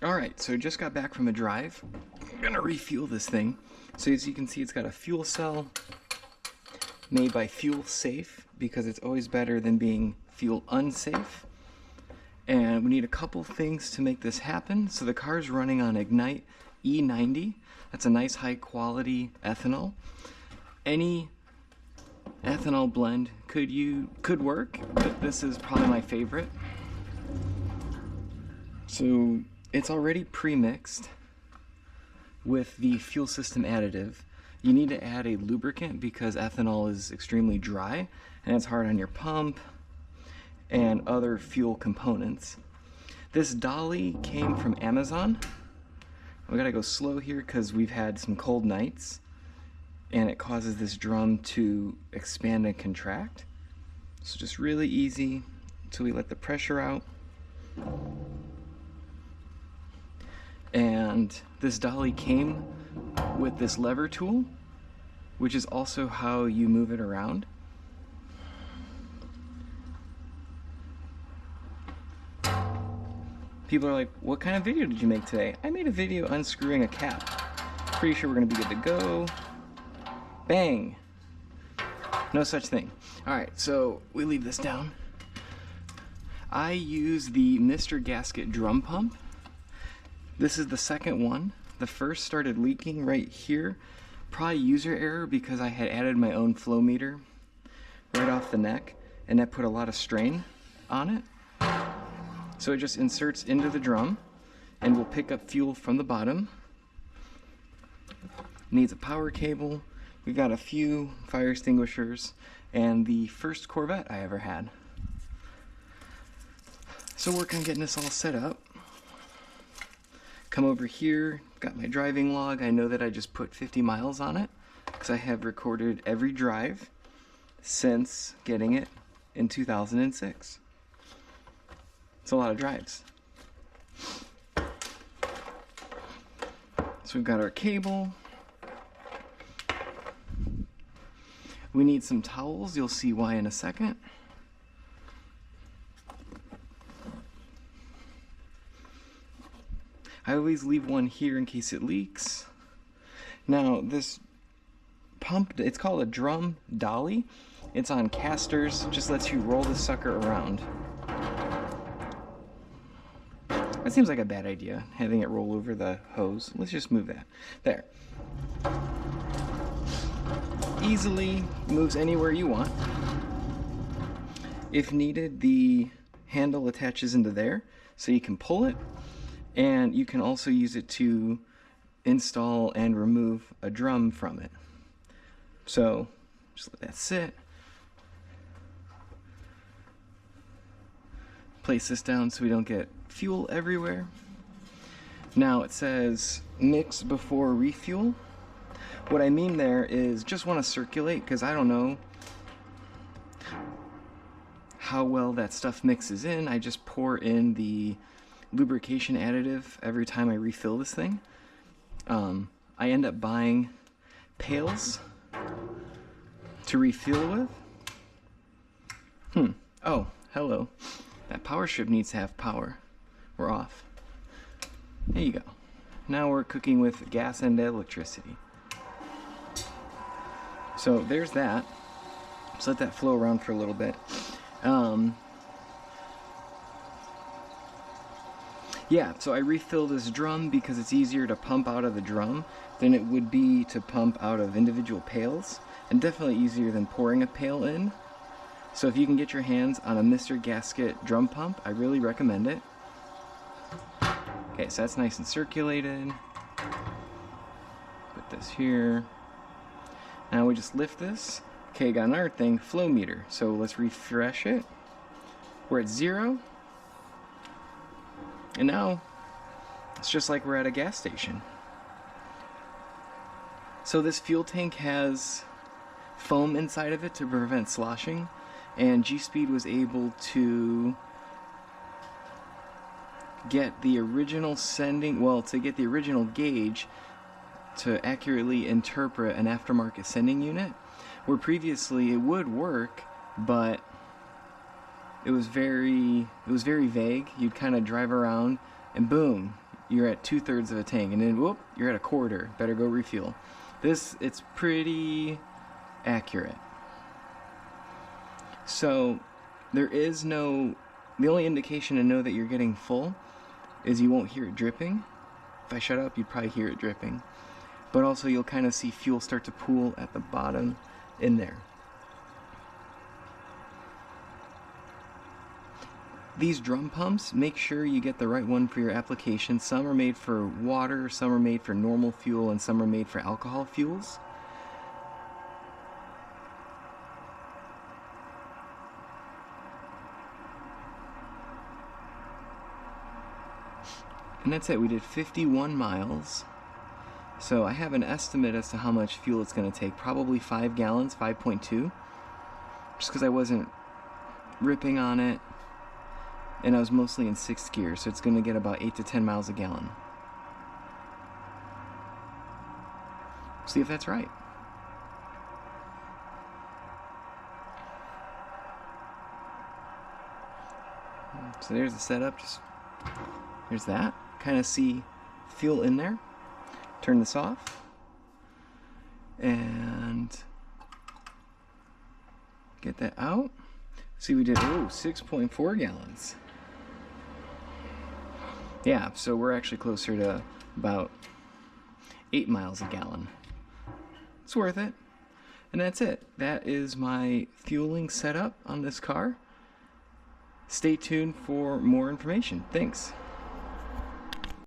Alright, so just got back from a drive. I'm gonna refuel this thing. So as you can see, it's got a fuel cell made by Fuel Safe, because it's always better than being fuel unsafe. And we need a couple things to make this happen. So the car's running on Ignite E90. That's a nice high quality ethanol. Any ethanol blend could work, but this is probably my favorite. So it's already pre-mixed with the fuel system additive. You need to add a lubricant because ethanol is extremely dry and it's hard on your pump and other fuel components. This dolly came from Amazon. We gotta go slow here because we've had some cold nights and it causes this drum to expand and contract. So just really easy until we let the pressure out. And this dolly came with this lever tool, which is also how you move it around. People are like, what kind of video did you make today? I made a video unscrewing a cap. Pretty sure we're gonna be good to go. Bang! No such thing. Alright, so we leave this down. I use the Mr. Gasket drum pump. This is the second one. The first started leaking right here. Probably user error because I had added my own flow meter right off the neck, and that put a lot of strain on it. So it just inserts into the drum and will pick up fuel from the bottom. Needs a power cable. We've got a few fire extinguishers and the first Corvette I ever had. So work on getting this all set up. Come over here, got my driving log. I know that I just put 50 miles on it because I have recorded every drive since getting it in 2006. It's a lot of drives. So we've got our cable. We need some towels. You'll see why in a second. I always leave one here in case it leaks. Now this pump, it's called a drum dolly. It's on casters, just lets you roll the sucker around. That seems like a bad idea, having it roll over the hose. Let's just move that. There. Easily moves anywhere you want. If needed, the handle attaches into there, so you can pull it, and you can also use it to install and remove a drum from it. So just let that sit. Place this down so we don't get fuel everywhere. Now it says mix before refuel. What I mean there is just want to circulate, because I don't know how well that stuff mixes in. I just pour in the lubrication additive every time I refill this thing. I end up buying pails to refill with. Oh, hello. That power strip needs to have power. We're off. There you go. Now we're cooking with gas and electricity. So there's that. Just let that flow around for a little bit. Yeah, so I refill this drum because it's easier to pump out of the drum than it would be to pump out of individual pails, and definitely easier than pouring a pail in. So if you can get your hands on a Mr. Gasket drum pump, I really recommend it. Okay, so that's nice and circulated. Put this here. Now we just lift this. Okay, got another thing, flow meter. So let's refresh it. We're at 0. And now it's just like we're at a gas station. So this fuel tank has foam inside of it to prevent sloshing, and G-Speed was able to get the original to get the original gauge to accurately interpret an aftermarket sending unit, where previously it would work, but it was very vague. You'd kind of drive around and boom, you're at 2/3 of a tank, and then whoop, you're at a quarter. Better go refuel. It's pretty accurate. So there is no, the only indication to know that you're getting full is you won't hear it dripping. If I shut up, you'd probably hear it dripping. But also you'll kind of see fuel start to pool at the bottom in there. These drum pumps, make sure you get the right one for your application. Some are made for water, some are made for normal fuel, and some are made for alcohol fuels. And that's it. We did 51 miles. So I have an estimate as to how much fuel it's going to take. Probably 5 gallons, 5.2. Just because I wasn't ripping on it. And I was mostly in 6th gear. So it's going to get about 8 to 10 miles a gallon. See if that's right. So there's the setup. Here's that. Kind of see fuel in there. Turn this off. And get that out. See, we did 6.4 gallons. Yeah, so we're actually closer to about 8 miles a gallon. It's worth it. And that's it. That is my fueling setup on this car. Stay tuned for more information. Thanks.